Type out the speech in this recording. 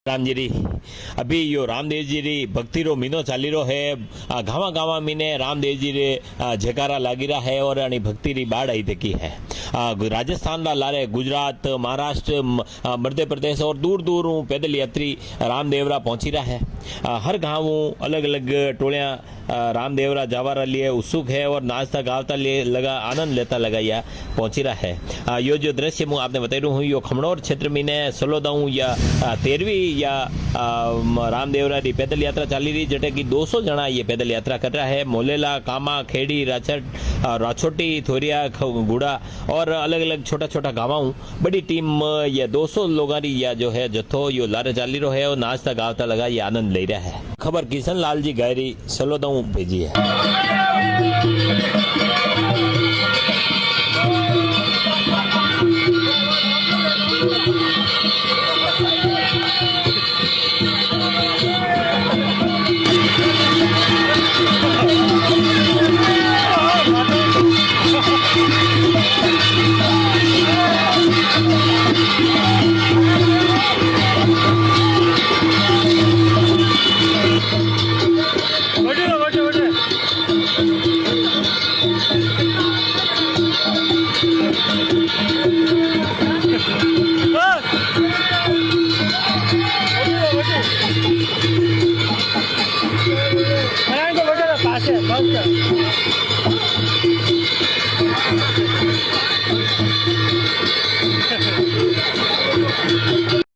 राम जी री अभी यो रामदेव जी री भक्ति रो महीनो चाली रो है। गावा गावा महीने रामदेव जी रे जयकारा लागी रहा है और अणी भक्ति री बाढ़ आई तकी है। राजस्थान ला लारे गुजरात, महाराष्ट्र, मध्य प्रदेश और दूर दूर पैदल यात्री रामदेवरा पहुंची रहा है। हर गाँव अलग अलग टोलियां रामदेवरा जावारा लिए उत्सुक है और नाचता गावता लिए लगा आनंद लेता लगाया पहुंची रहा है। यो जो दृश्य मैं आपने बता रहा हूँ यो खमणोर क्षेत्र में ने 16 या 13वीं या रामदेवरा की पैदल यात्रा चाली रही, जटे कि 200 जना ये पैदल यात्रा कर रहा है। मोलेला, कामा, खेड़ी, राछोटी, थोरिया, गुड़ा और अलग अलग छोटा छोटा गाँव बड़ी टीम ये 200 लोगों की या जो है जत्थो यो लारे चाली रो है और नाचता गावता लगा ये आनंद ले रहा है। खबर किशन लाल जी गायरी 16 भेजी है। पास है